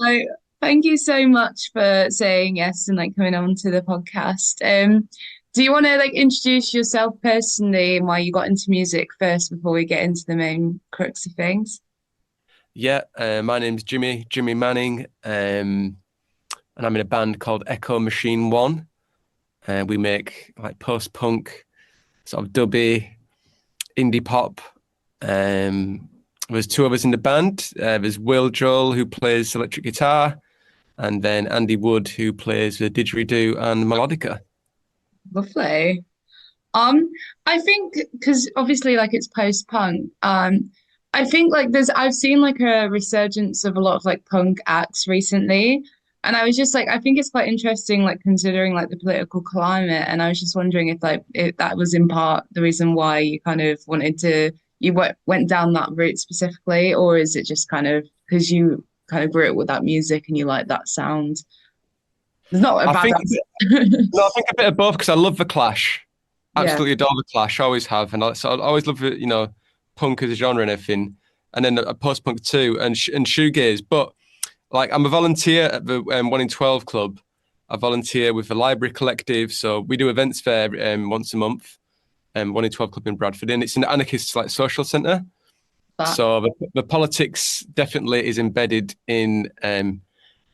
So thank you so much for saying yes and like coming on to the podcast. Do you want to like introduce yourself personally and why you got into music first before we get into the main crux of things? Yeah, my name's Jimmy Manning, and I'm in a band called Echo Machine One. We make like post-punk, sort of dubby, indie pop. There's two of us in the band. There's Will Joel, who plays electric guitar, and then Andy Wood, who plays the didgeridoo and melodica. Lovely. I think because obviously like it's post-punk. I think like I've seen like a resurgence of a lot of like punk acts recently. And I was just like, I think it's quite interesting, like considering like the political climate. And I was just wondering if that was in part the reason why you kind of went down that route specifically, or is it just kind of because you kind of grew up with that music and you like that sound? It's not a I bad think, answer. no, I think a bit of both because I love the Clash. Yeah. Absolutely adore the Clash. Always have, and so I always love punk as a genre and everything. And then a post-punk too, and shoegaze. But like I'm a volunteer at the 1 in 12 club. I volunteer with the library collective, so we do events there once a month. 1 in 12 club in Bradford, and it's an anarchist like social centre. That. So the politics definitely is embedded in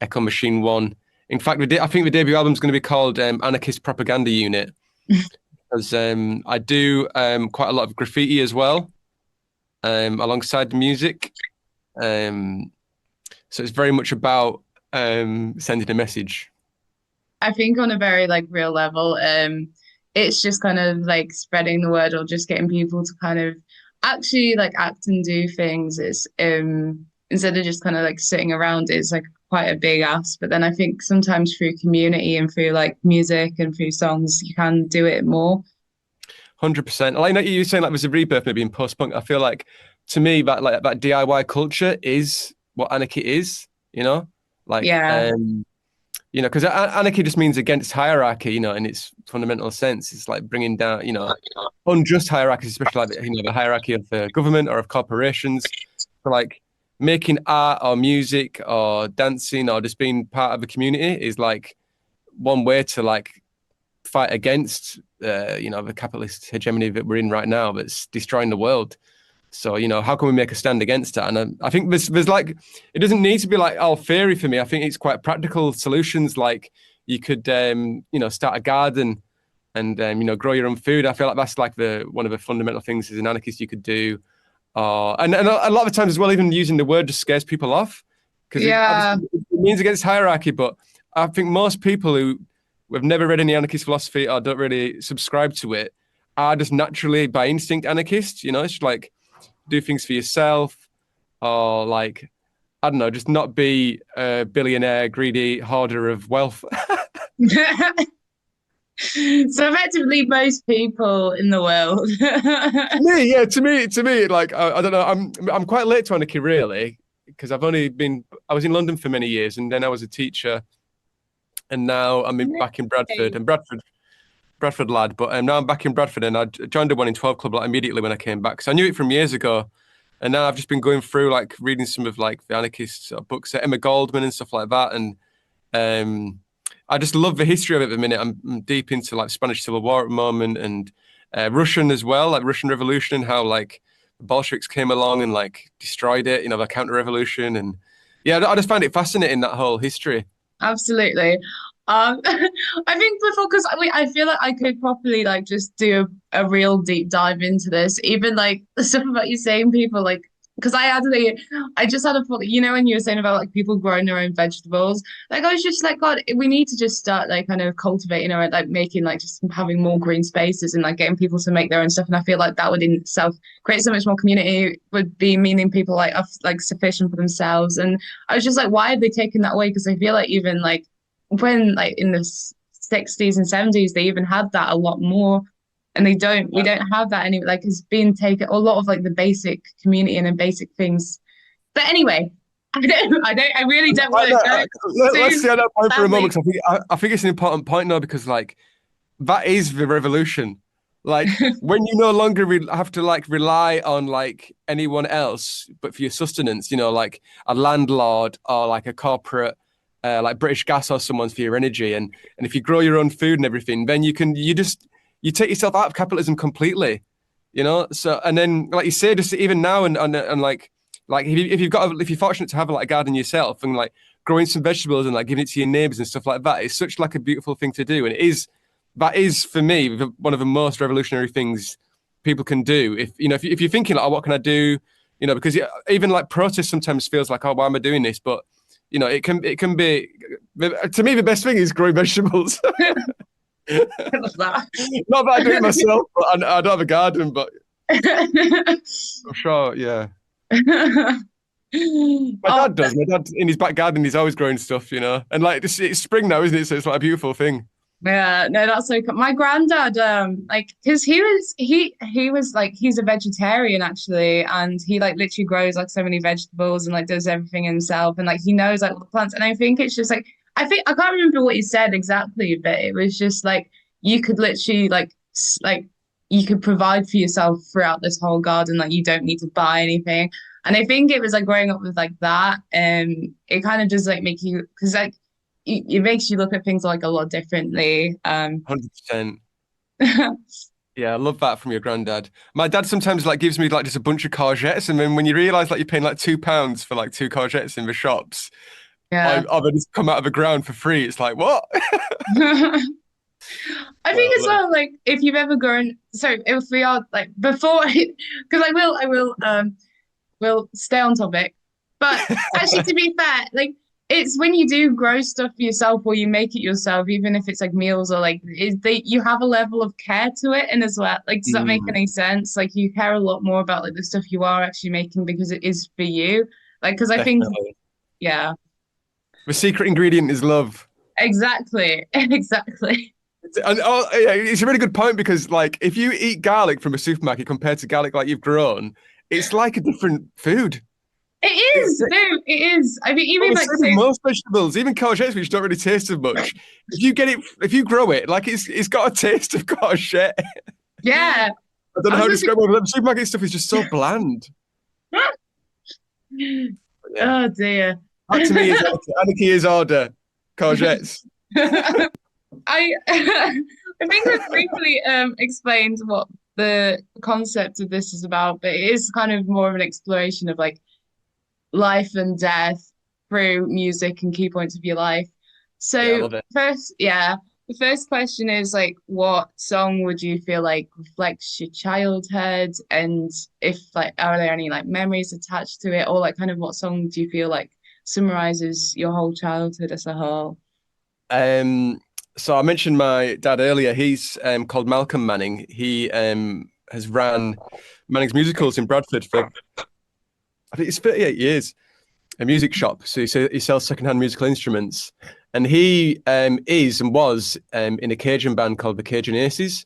Echo Machine One. In fact, I think the debut album is going to be called Anarchist Propaganda Unit, because I do quite a lot of graffiti as well alongside the music. Um, so it's very much about sending a message. I think on a very like real level, it's just kind of like spreading the word or just getting people to kind of actually like act and do things. It's instead of just kind of like sitting around, it's like quite a big ask. But then I think sometimes through community and through like music and through songs, you can do it more. 100%. Like you were saying, like there's a rebirth maybe in post punk. I feel like to me that DIY culture is what anarchy is. You know, like Yeah. because anarchy just means against hierarchy. In its fundamental sense, it's like bringing down unjust hierarchies, especially like the hierarchy of the government or of corporations. So like making art or music or dancing or just being part of a community is like one way to like fight against the capitalist hegemony that we're in right now that's destroying the world. So how can we make a stand against that? And I think there's like it doesn't need to be like all theory for me. I think it's quite practical solutions. Like you could start a garden and grow your own food. I feel like that's like the one of the fundamental things as an anarchist you could do. And a lot of the times as well, even using the word just scares people off because Yeah. obviously it means against hierarchy. But I think most people who have never read any anarchist philosophy or don't really subscribe to it are just naturally by instinct anarchists. It's like do things for yourself or like, I don't know, just not be a billionaire, greedy hoarder of wealth. So effectively, most people in the world. To me, like I don't know, I'm quite late to anarchy really because I was in London for many years and then I was a teacher and now back in Bradford and Bradford lad, but now I'm back in Bradford and I joined the 1 in 12 club like immediately when I came back. So I knew it from years ago. And now I've just been going through like reading some of like the anarchist books, Emma Goldman and stuff like that. And um, I just love the history of it at the minute. I'm deep into like Spanish Civil War at the moment and Russian as well, like Russian Revolution and how like the Bolsheviks came along and like destroyed it, the counter revolution. And yeah, I just find it fascinating that whole history. Absolutely. I think before, because I feel like I could properly like just do a real deep dive into this. Even like the stuff about you saying people like, because I just had a thought, when you were saying about like people growing their own vegetables, like I was just like, God, we need to just start like kind of cultivating or like making like just having more green spaces and like getting people to make their own stuff. And I feel like that would in itself create so much more community, would be meaning people like are like sufficient for themselves. And I was just like, why have they taken that away? Because I feel like even like when like in the 60s and 70s they even had that a lot more, and we don't have that any, like it's been taken a lot of like the basic community and the basic things. But anyway, I really don't want to go Let's too stay on that point for a sadly. moment because I think it's an important point now because like that is the revolution. Like when you no longer have to like rely on like anyone else, but for your sustenance, like a landlord or like a corporate, like British Gas or someone's for your energy, and if you grow your own food and everything, then you take yourself out of capitalism completely, So and then like you say, just even now and like if you're fortunate to have like a garden yourself and like growing some vegetables and like giving it to your neighbors and stuff like that, it's such like a beautiful thing to do, and that is for me one of the most revolutionary things people can do. If you're thinking like, oh, what can I do? Because even like protest sometimes feels like, oh, why am I doing this? But it can be, to me the best thing is growing vegetables. I love that. Not that I do it myself, but I don't have a garden, but I'm sure, yeah. My Oh, dad does. My dad in his back garden, he's always growing stuff, and like it's spring now, isn't it? So it's like a beautiful thing. yeah, no, that's so cool. My granddad, like, because he was like he's a vegetarian actually, and he like literally grows like so many vegetables and like does everything himself, and like he knows like all the plants. And I think it's just like I can't remember what he said exactly, but it was just like you could literally like you could provide for yourself throughout this whole garden, like you don't need to buy anything. And I think it was like growing up with like that, it kind of just like make you because like it makes you look at things like a lot differently. 100%. Yeah, I love that from your granddad. My dad sometimes like gives me like just a bunch of courgettes, and then when you realise like you're paying like £2 for like two courgettes in the shops, Yeah. or they just come out of the ground for free. It's like what? I think as well, like if you've ever grown, so if we are like before, because we'll stay on topic. But actually, to be fair, like it's when you do grow stuff for yourself or you make it yourself, even if it's like meals or like you have a level of care to it. And as well, like, does that make Mm, any sense? Like you care a lot more about like the stuff you are actually making because it is for you. Like, because I think, definitely. yeah, The secret ingredient is love. exactly, exactly. And yeah, it's a really good point because like if you eat garlic from a supermarket compared to garlic like you've grown, it's like a different food. It It's is, no, it is. I mean, well, even the like same with say, most vegetables, even courgettes, which don't really taste as much. If you grow it, like it's got a taste of courgette. yeah, I don't know I how was to going describe it, but the supermarket stuff is just so bland. to. But yeah, Oh dear. that to me is anarchy. Anarchy is order. Courgettes. I I think we've briefly explained what the concept of this is about, but it is kind of more of an exploration of like life and death through music and key points of your life. Yeah, I So love it. first, yeah, the first question is like, what song would you feel like reflects your childhood, and if like, are there any like memories attached to it, or like kind of what song do you feel like summarizes your whole childhood as a whole? Um, so I mentioned my dad earlier. He's called Malcolm Manning. He has ran Manning's musicals in Bradford for I think it's 38 years. A music shop. So he sells secondhand musical instruments, and he is and was in a Cajun band called the Cajun Aces.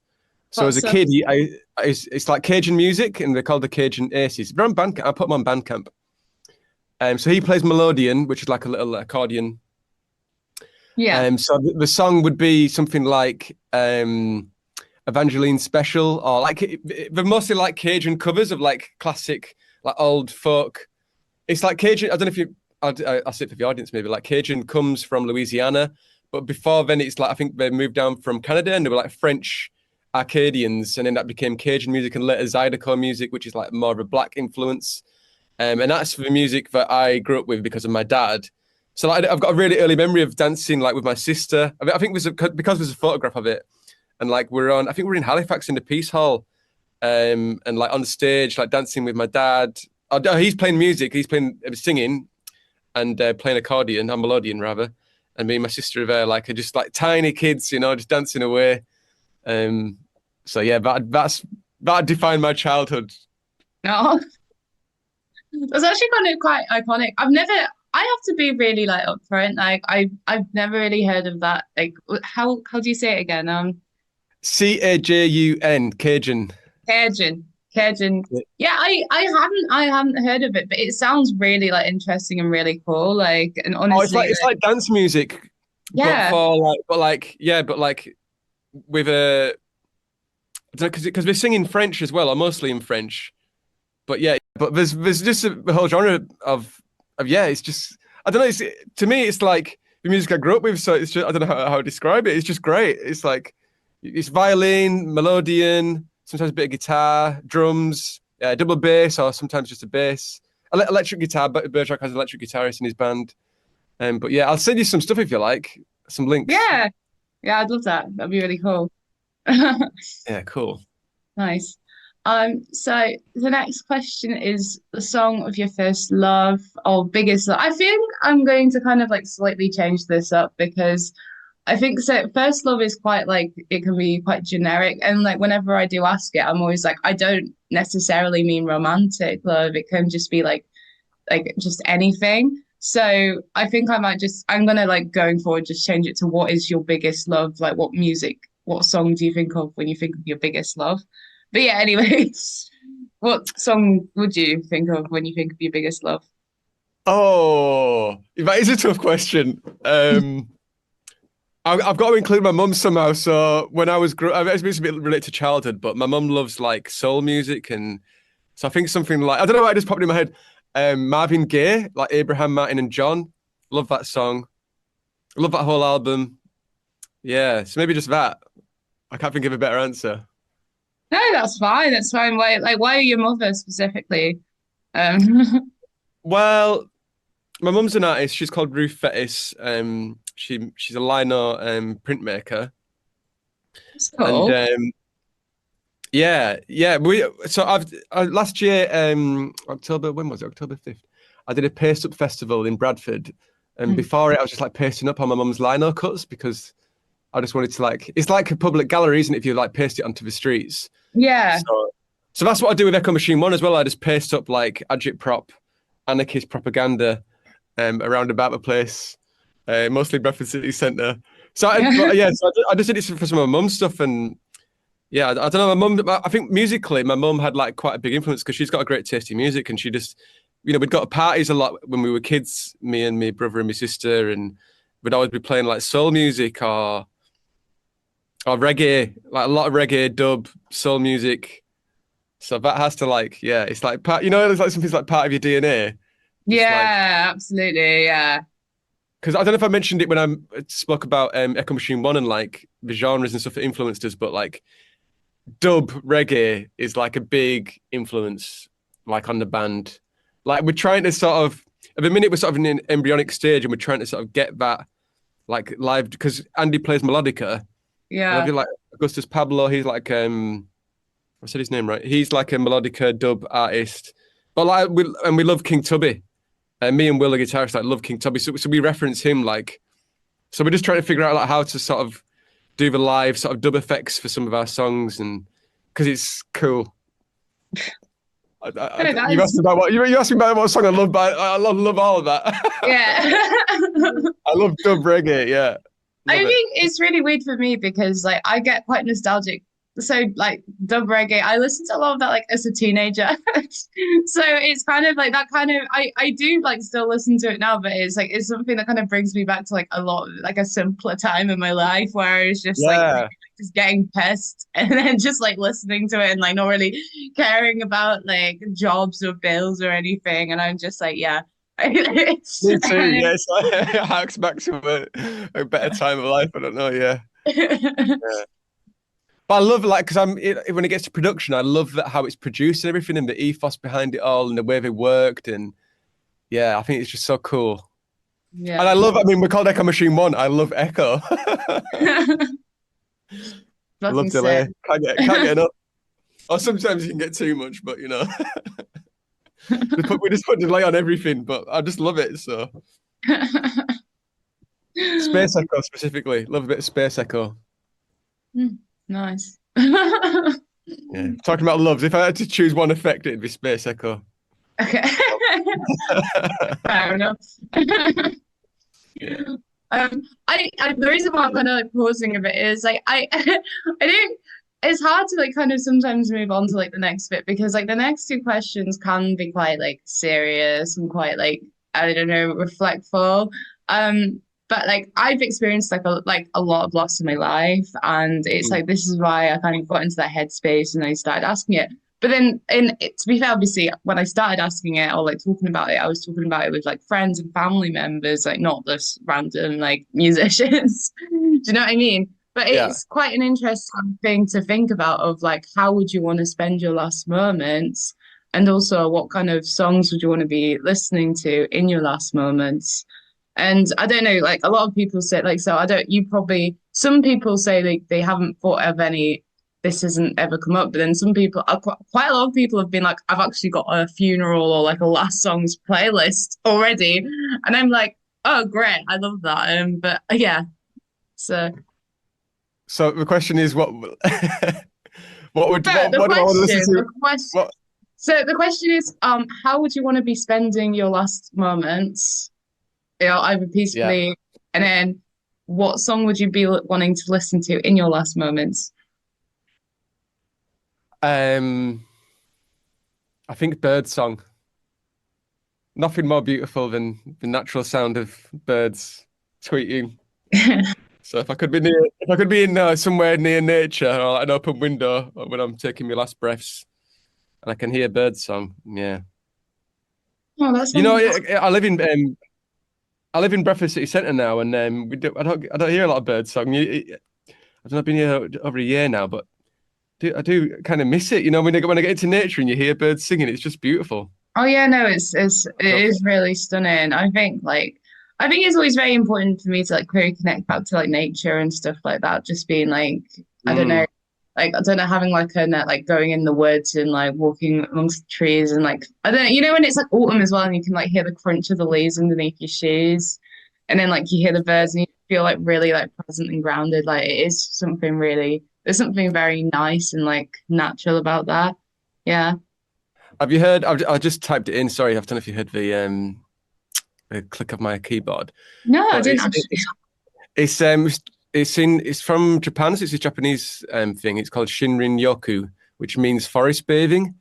So as a What's kid, it's like Cajun music, and they're called the Cajun Aces. They're on Bandcamp. I put them on Bandcamp. So he plays melodeon, which is like a little accordion. Yeah. So the song would be something like Evangeline Special, or like they're mostly like Cajun covers of like classic, like old folk. It's like Cajun. I don't know if you. I'll say it for the audience maybe. Like Cajun comes from Louisiana, but before then it's like I think they moved down from Canada and they were like French Arcadians, and then that became Cajun music and later Zydeco music, which is like more of a black influence. And that's the music that I grew up with because of my dad. So like, I've got a really early memory of dancing like with my sister. I think it was because there's a photograph of it, and like we're on. I think we're in Halifax in the Peace Hall, and like on stage, like dancing with my dad. Oh, no, he's playing music. He's playing singing and playing accordion, or melodian rather. And me and my sister are there, like are just like tiny kids, just dancing away. Um, so yeah, that defined my childhood. No, that's actually kind of quite iconic. I have to be really like upfront. Like I've never really heard of that. Like how do you say it again? Cajun, Cajun. Cajun. Cajun. Yeah, I haven't heard of it, but it sounds really like interesting and really cool. Like, and Oh, honestly, it's like dance music, but yeah, for like, but like, yeah, but like with a because we're singing French as well, or mostly in French. But yeah, but there's just a whole genre of yeah. It's just I don't know. It's to me, it's like the music I grew up with. So it's just I don't know how to describe it. It's just great. It's like it's violin, melodeon, sometimes a bit of guitar, drums, double bass, or sometimes just a bass. Electric guitar. But Bergerac has an electric guitarist in his band. But yeah, I'll send you some stuff if you like, some links. Yeah, yeah, I'd love that. That'd be really cool. Yeah, cool. Nice. So the next question is the song of your first love or biggest love. I think I'm going to kind of like slightly change this up because I think so. First love is quite like it can be quite generic, and like whenever I do ask it, I'm always like, I don't necessarily mean romantic love. It can just be like just anything. So I think I'm gonna like going forward just change it to what is your biggest love? Like what song do you think of when you think of your biggest love? But yeah, anyway, what song would you think of when you think of your biggest love? Oh, that is a tough question. I've got to include my mum somehow. So when I was it's a bit related to childhood, but my mum loves like soul music, and so I think something like I don't know why it just popped in my head. Marvin Gaye, like Abraham, Martin, and John. Love that song. Love that whole album. Yeah, so maybe just that. I can't think of a better answer. No, that's fine. That's fine. Why are your mother specifically? Um, Well, my mum's an artist. She's called Ruth Fettis. She's a lino printmaker, it's and cool. yeah. We so I've last year October when was it October 5th? I did a paste up festival in Bradford, and Mm. before it I was just like pasting up on my mum's lino cuts because I just wanted to like it's like a public gallery, isn't it? If you like paste it onto the streets, Yeah. so that's what I do with Echo Machine One as well. I just paste up like agitprop, anarchist propaganda around about the place, mostly Bradford City Centre. But yeah, so I just did it for some of my mum's stuff, and yeah, I don't know. My mum, I think musically, my mum had like quite a big influence because she's got a great taste in music, and she just, we'd go to parties a lot when we were kids, me and my brother and my sister, and we'd always be playing like soul music or reggae, like a lot of reggae, dub, soul music. So that has to like, yeah, it's like part, it's like something's like part of your DNA. Just like Yeah, absolutely. Yeah. because I don't know if I mentioned it when I spoke about Echo Machine One and like the genres and stuff that influenced us, but like dub reggae is like a big influence, like on the band. Like we're trying to sort of at the minute we're sort of in an embryonic stage and we're trying to sort of get that like live because Andy plays melodica and I Yeah. feel like Augustus Pablo, he's like I said his name right. He's like a melodica dub artist. But like we love King Tubby. And me and Will, the guitarist, like love King Tubby. So we reference him like so we're just trying to figure out like how to sort of do the live sort of dub effects for some of our songs and because it's cool. No, that You asked is about what you asked me about what song I love, but I love all of that. yeah. I love dub reggae. Yeah, I love it. think it's really weird for me because like I get quite nostalgic. So like dub reggae, I listened to a lot of that like as a teenager. So it's kind of like that kind of I do like still listen to it now, but it's something that kind of brings me back to like a lot like a simpler time in my life where I was just like really, Yeah, just getting pissed and then just like listening to it and like not really caring about like jobs or bills or anything. And I'm just like, yeah. me too. Yeah, it's like it harks back to a better time of life. I don't know. Yeah. Yeah. But I love like because when it gets to production, I love that how it's produced and everything and the ethos behind it all and the way they worked and yeah, I think it's just so cool. And Yeah. I love. I mean, we're called Echo Machine One. I love Echo. I love Fucking sick. delay. Can't get enough. Or sometimes you can get too much, but we just put delay on everything. But I just love it. So Space Echo specifically, love a bit of Space Echo. Nice. Yeah, talking about loves. If I had to choose one effect, it'd be Space Echo. Okay. Fair enough. Yeah, I the reason why I'm kind of like pausing a bit is like I don't. It's hard to like kind of sometimes move on to like the next bit because like the next two questions can be quite like serious and quite like I don't know reflectful. But like I've experienced like a lot of loss in my life, and it's Mm. like this is why I kind of got into that headspace and I started asking it. But then, to be fair, obviously, when I started asking it or like talking about it, I was talking about it with like friends and family members, like not just random like musicians. Do you know what I mean? But Yeah. it's quite an interesting thing to think about of like how would you want to spend your last moments, and also what kind of songs would you want to be listening to in your last moments. And I don't know, like a lot of people say, like, so I don't, you probably, some people say they haven't thought of any, this hasn't ever come up. But then some people, quite a lot of people have been like, I've actually got a funeral or like a last songs playlist already. And I'm like, oh, great. I love that. But yeah, so, So the question is, what but what do I want to listen to? the question, What? so the question is, how would you want to be spending your last moments? You know, either Yeah. peacefully, and then what song would you be wanting to listen to in your last moments? Um, I think bird song. Nothing more beautiful than the natural sound of birds tweeting. So if I could be in somewhere near nature or like an open window when I'm taking my last breaths, and I can hear bird song, yeah. Oh, that You sounds know, nice. I live in Bradford City Centre now, and I don't hear a lot of bird song. I don't know, I've been here over a year now, but I do kind of miss it. You know, when I get into nature and you hear birds singing, it's just beautiful. Oh yeah, no, it So, is really stunning. I think it's always very important for me to like really connect back to like nature and stuff like that. Just being like, I don't know, mm, like I don't know, having like a net, like going in the woods and like walking amongst the trees and like I don't know, you know when it's like autumn as well and you can like hear the crunch of the leaves underneath your shoes, and then like you hear the birds and you feel like really like present and grounded. Like it is something really, there's something very nice and like natural about that. Yeah. have you heard? I just typed it in. Sorry, I don't know if you heard the click of my keyboard, No, I but didn't actually. it's um it's from Japan. So it's a Japanese thing. It's called Shinrin Yoku, which means forest bathing.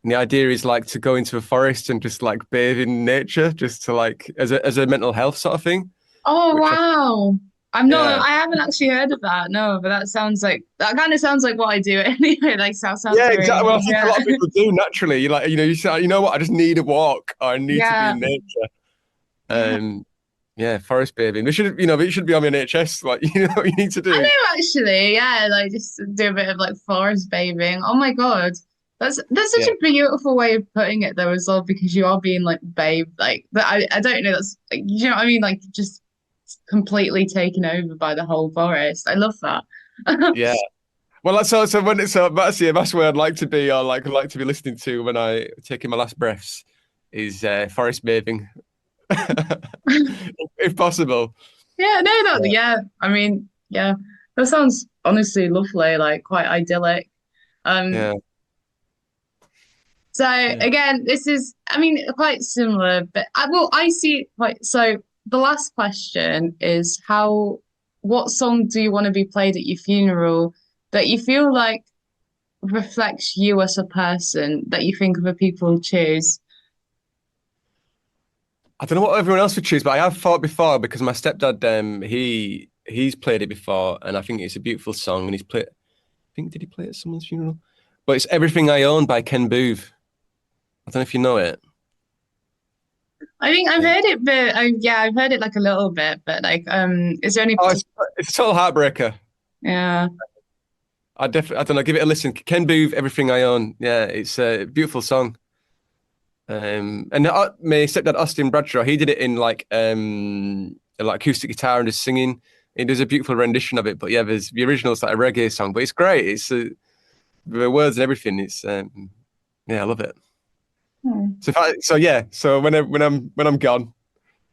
And the idea is like to go into a forest and just like bathe in nature, just to like as a mental health sort of thing. Oh Which wow. yeah, I haven't actually heard of that. No, but that sounds like that kind of sounds like what I do anyway. Like sounds yeah, very exactly. Well, I think a yeah. lot of people do naturally. You like, you know, you say, you know what, I just need a walk or I need to be Yeah. in nature. Yeah. Um, yeah, forest bathing. They should, you know, it should be on the NHS. Like, you know what you need to I do. know actually, yeah, like just do a bit of like forest bathing. Oh my God. That's such Yeah, a beautiful way of putting it though as well, because you are being like bathed like but I don't know, that's like, you know what I mean? Like just completely taken over by the whole forest. I love that. yeah. Well, so when it's that's where I'd like to be, or like to be listening to when I taking my last breaths, is forest bathing, if possible. Yeah, no, no, Yeah, yeah. I mean, yeah, that sounds honestly lovely, like quite idyllic. Um, yeah, so yeah. again, this is, I mean, quite similar, but I see it quite. So the last question is what song do you want to be played at your funeral that you feel like reflects you as a person that you think other people choose? I don't know what everyone else would choose, but I have thought before because my stepdad, he's played it before, and I think it's a beautiful song, and he's played. I think did he play it at someone's funeral? But it's "Everything I Own" by Ken Booth. I don't know if you know it. I think I've Um, heard it, but yeah, I've heard it like a little bit, but like, is there any oh, particular? it's a total heartbreaker. Yeah. I don't know. Give it a listen. Ken Booth, "Everything I Own." Yeah, it's a beautiful song. And my stepdad Austin Bradshaw, he did it in like acoustic guitar and just singing. He does a beautiful rendition of it. But yeah, there's the original. It's like a reggae song, but it's great. It's the words and everything. It's yeah, I love it. Hmm. So yeah, so when I'm gone,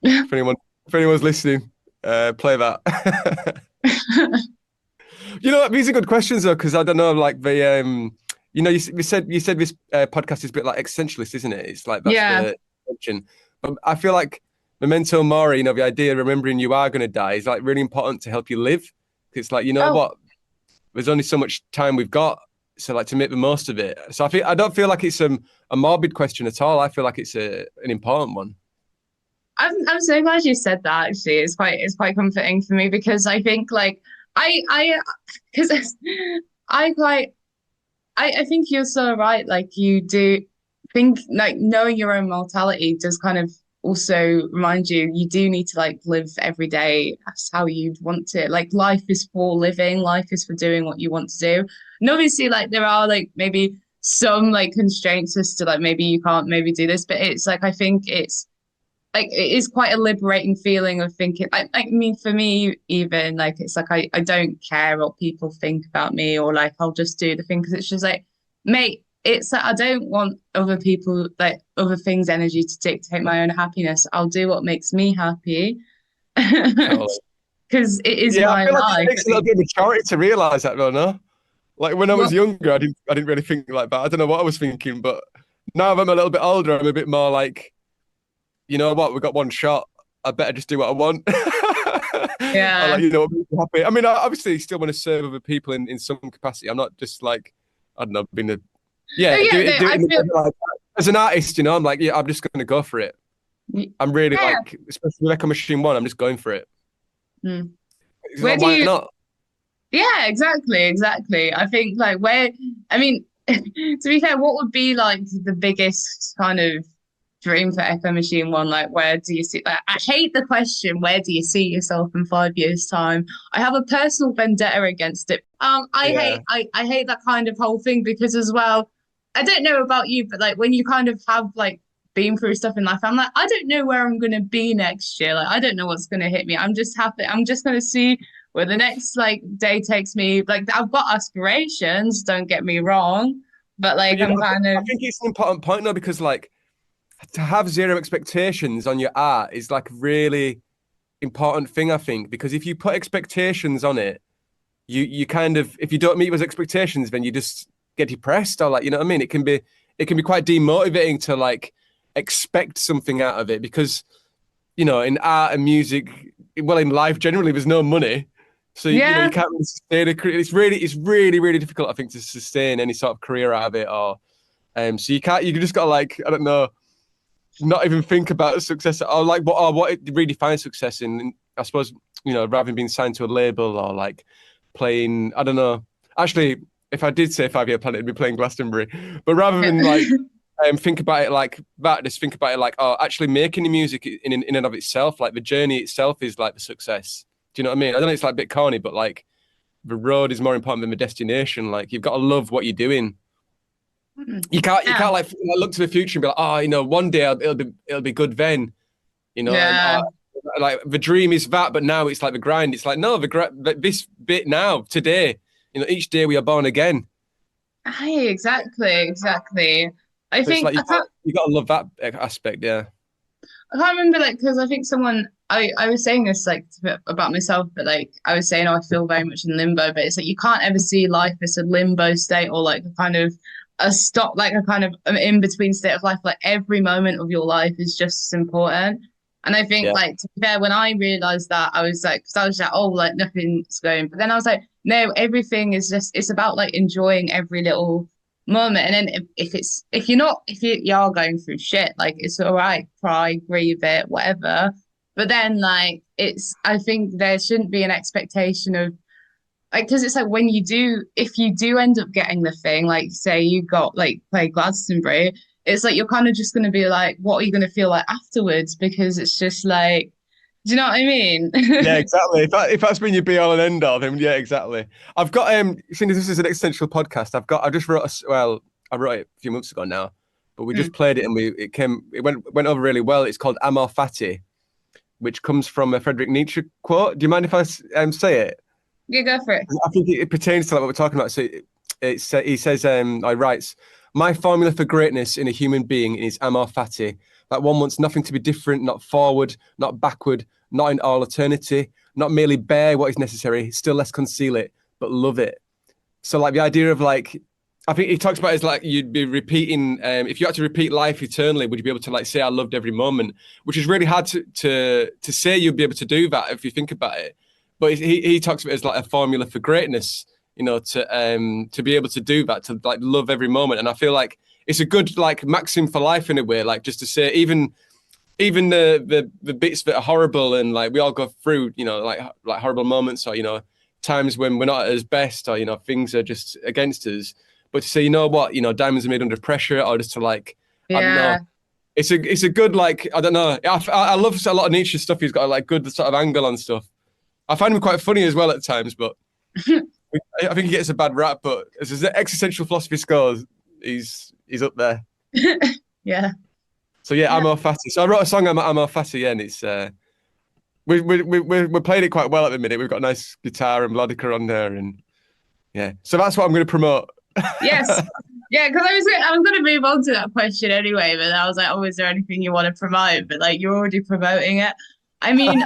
if anyone if anyone's listening, play that. You know what? These are good questions though, because I don't know, like you know, you said this podcast is a bit like existentialist, isn't it? It's like that's Yeah. the intention. But I feel like memento mori, you know, the idea of remembering you are going to die is like really important to help you live. It's like, you know Oh, what? There's only so much time we've got, so like to make the most of it. So I don't feel like it's a morbid question at all. I feel like it's an important one. I'm so glad you said that. Actually, it's quite comforting for me because I think like I because I quite I think you're so right. Like you do think like knowing your own mortality does kind of also remind you you do need to like live every day as how you'd want to. Like life is for living, life is for doing what you want to do. And obviously like there are like maybe some like constraints as to like maybe you can't maybe do this, but it's like I think it's like it is quite a liberating feeling of thinking I mean for me even like it's like I don't care what people think about me or like I'll just do the thing because it's just like mate it's like I don't want other people like other things energy to dictate my own happiness. I'll do what makes me happy Totally. because it is Yeah, I my feel like it life. takes a little bit of maturity to realize that, though, no? Like when I was Well, younger, I didn't really think like that. I don't know what I was thinking, but now that I'm a little bit older, I'm a bit more like, you know what, we got one shot. I better just do what I want. I yeah. like, you know, what makes me happy. I mean, I obviously still want to serve other people in some capacity. I'm not just like, I don't know, being a, Oh yeah, yeah, no, do it I in the feel way like, as an artist, you know, I'm like, yeah, I'm just going to go for it. I'm really yeah. like, especially Echo Machine 1, I'm just going for it. Hmm. It's Where like, do why you not? Yeah, exactly, exactly. I think like where, I mean, to be fair, what would be like the biggest kind of dream for Echo Machine One? Like, where do you see? Like, I hate the question, where do you see yourself in 5 years' time? I have a personal vendetta against it. Yeah. I hate that kind of whole thing because as well, I don't know about you, but like when you kind of have like been through stuff in life, I'm like, I don't know where I'm gonna be next year. Like, I don't know what's gonna hit me. I'm just happy. I'm just gonna see where the next like day takes me. Like I've got aspirations, don't get me wrong, but But like you know, I'm kind I of think it's an important point though, because like to have zero expectations on your art is like a really important thing, I think, because if you put expectations on it, you kind of, if you don't meet those expectations, then you just get depressed or like, you know what I mean? It can be quite demotivating to like expect something out of it because, you know, in art and music, well, in life generally, there's no money. So, you know, yeah. you can't really sustain a career. It's really, really difficult, I think, to sustain any sort of career out of it or, so you can't, you just got to like, I don't know, not even think about success or like what it really defines success in. I suppose, you know, rather than being signed to a label or like playing, I don't know. Actually, if I did say 5 Year Plan, it'd be playing Glastonbury. But rather than like think about it like that, just think about it like, oh, actually making the music in and of itself, like the journey itself is like the success. Do you know what I mean? I don't know, it's like a bit corny, but like the road is more important than the destination. Like you've got to love what you're doing. You Yeah. can't like look to the future and be like, oh, you know, one day it'll be good then, you know, and Yeah. like the dream is that, but now it's like the grind. It's like no, this bit now today, you know, each day we are born again. Hey, exactly, exactly. I So it's think like you got to love that aspect, yeah. I can't remember like because I think someone I was saying this like about myself, but like I was saying, oh, I feel very much in limbo, but it's like you can't ever see life as a limbo state or like a kind of a stop, like a kind of an in between state of life. Like every moment of your life is just as important. And I think Yeah, like to be fair, when I realized that, I was like, because I was like, oh, like nothing's going, but then I was like, no, everything is just it's about like enjoying every little moment. And then if it's if you're not if you are going through shit, like it's all right, cry, grieve it, whatever. But then like it's I think there shouldn't be an expectation of like because it's like when you do if you do end up getting the thing, like say you got like play Glastonbury, it's like you're kind of just gonna be like, what are you gonna feel like afterwards? Because it's just like, do you know what I mean? yeah, exactly. If that's been your be all and end all, then yeah, exactly. I've got seeing as this is an existential podcast, I just wrote I wrote it a few months ago now, but we just Mm. played it and it went over really well. It's called Amor Fati, which comes from a Friedrich Nietzsche quote. Do you mind if I say it? Yeah, go for it. I think it pertains to like what we're talking about. So he says, I writes, my formula for greatness in a human being is amor fati, that one wants nothing to be different, not forward, not backward, not in all eternity, not merely bear what is necessary, still less conceal it, but love it. So like the idea of like, I think he talks about is like you'd be repeating. If you had to repeat life eternally, would you be able to like say I loved every moment? Which is really hard to say. You'd be able to do that if you think about it. But he talks about it as like a formula for greatness. You know, to be able to do that, to like love every moment. And I feel like it's a good like maxim for life in a way. Like just to say, even even the bits that are horrible and like we all go through, like horrible moments or times when we're not at our best or things are just against us. But to say, you know what, diamonds are made under pressure, or just to like, I don't know. Yeah. It's a good like I don't know. I love a lot of Nietzsche stuff. He's got a like good sort of angle on stuff. I find him quite funny as well at times, but I think he gets a bad rap. But as his existential philosophy scores, he's up there. Yeah. So yeah, Yeah. I'm all fatty. So I wrote a song, I'm all fatty, and it's we're playing it quite well at the minute. We've got a nice guitar and melodica on there, and yeah. So that's what I'm going to promote. Yes. Yeah, because I was gonna move on to that question anyway, but I was like, oh, is there anything you want to promote? But like you're already promoting it. I mean,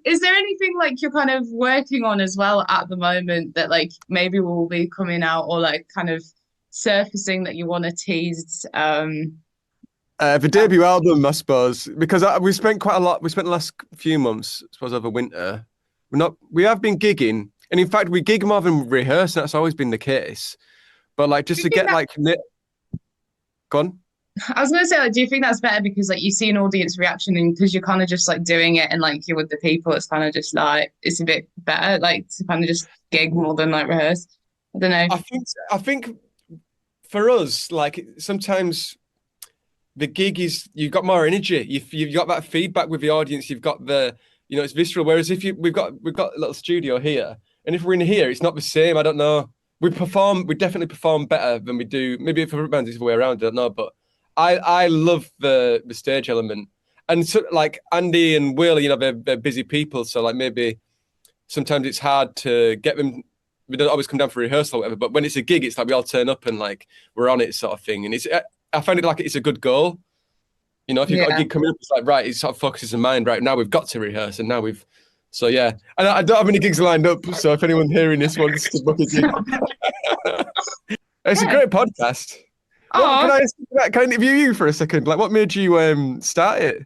is there anything like you're kind of working on as well at the moment that like maybe will be coming out or like kind of surfacing that you want to tease? The debut album, I suppose, because we spent quite a lot. We spent the last few months, I suppose, over winter. We have been gigging, and in fact, we gig more than rehearse. And that's always been the case. But like, Do just you to think get that like, gone. I was gonna say, like, do you think that's better because like you see an audience reaction and because you're kind of just like doing it and like you're with the people, it's kind of just like it's a bit better, like to kind of just gig more than like rehearse. I don't know. I think for us, like sometimes the gig is you've got more energy. You've got that feedback with the audience. You've got it's visceral. Whereas if we've got a little studio here, and if we're in here, it's not the same. I don't know. We definitely perform better than we do. Maybe for bands it's the way around. I don't know, but I love the stage element. And so like Andy and Will, they're busy people, so like maybe sometimes it's hard to get them. We don't always come down for rehearsal or whatever, but when it's a gig, it's like we all turn up and like we're on it sort of thing. And I find it like it's a good goal. If you've got a Yeah. gig coming up, it's like right, it sort of focuses the mind. Right now, we've got to rehearse, and now we've. So yeah, and I don't have any gigs lined up. So if anyone hearing this wants to book a gig, it's a Yeah. great podcast. What can Oh, can I interview you for a second? Like, what made you start it?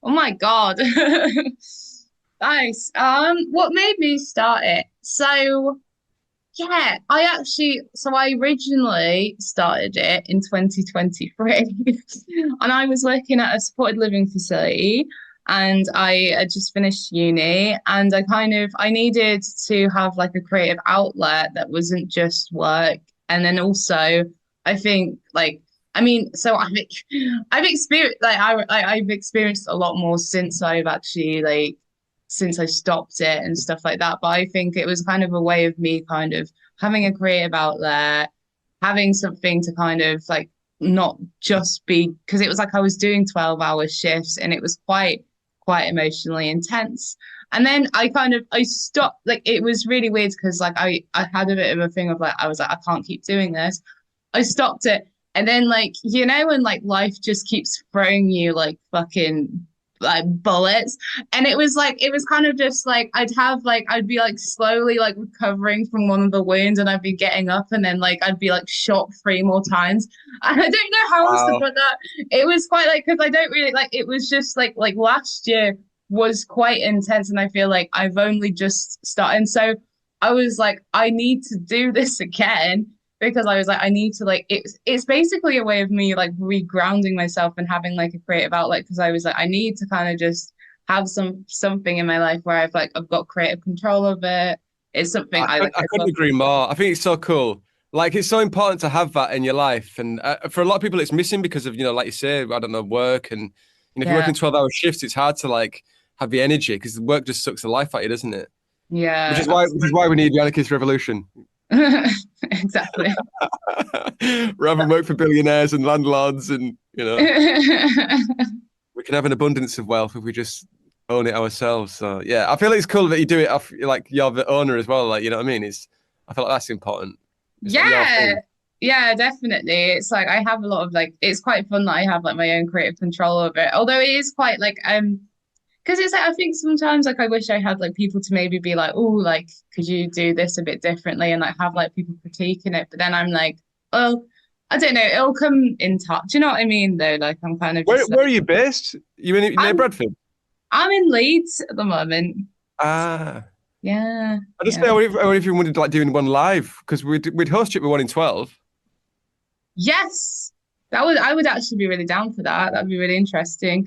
oh my God. Nice. What made me start it? So yeah, I originally started it in 2023 and I was working at a supported living facility and I had just finished uni and I needed to have like a creative outlet that wasn't just work. And then also I think like I mean, so I've experienced I've experienced a lot more since I've actually like since I stopped it and stuff like that. But I think it was kind of a way of me kind of having a creative outlet, having something to kind of like not just be because it was like I was doing 12-hour shifts and it was quite emotionally intense. And then I stopped like it was really weird because like I had a bit of a thing of like I was like I can't keep doing this. I stopped it and then like when like life just keeps throwing you like fucking like bullets and it was kind of just like I'd be like slowly like recovering from one of the wounds and I'd be getting up and then like I'd be like shot three more times and I don't know how else to Wow. put that. It was quite like because I don't really like it was just like last year was quite intense and I feel like I've only just started and so I was like I need to do this again because I was like, I need to like it's basically a way of me like regrounding myself and having like a creative outlet because I was like, I need to kind of just have something in my life where I've got creative control of it. It's something I couldn't agree more. I think it's so cool. Like it's so important to have that in your life, and for a lot of people, it's missing because of like you say, I don't know, work, and if you're Yeah, working 12-hour shifts, it's hard to like have the energy because the work just sucks the life out of you, doesn't it? Which yeah, is why we need the anarchist revolution. exactly. Rather than work for billionaires and landlords, and we can have an abundance of wealth if we just own it ourselves. So yeah, I feel like it's cool that you do it off like you're the owner as well. Like you know what I mean? I feel like that's important. It's like your Yeah, thing. yeah, definitely. It's like I have a lot of like it's quite fun that I have like my own creative control over it. Although it is quite like because it's like I think sometimes like I wish I had like people to maybe be like, oh, like could you do this a bit differently and like have like people critiquing it. But then I'm like, oh, I don't know, it'll come in touch. Do you know what I mean though? Like I'm kind of Where just like where are you based? You near I'm Bradford? I'm in Leeds at the moment. Ah, Yeah, I just yeah. say, what if you wanted like doing one live because we'd host it with 1 in 12. Yes. I would actually be really down for that. That'd be really interesting.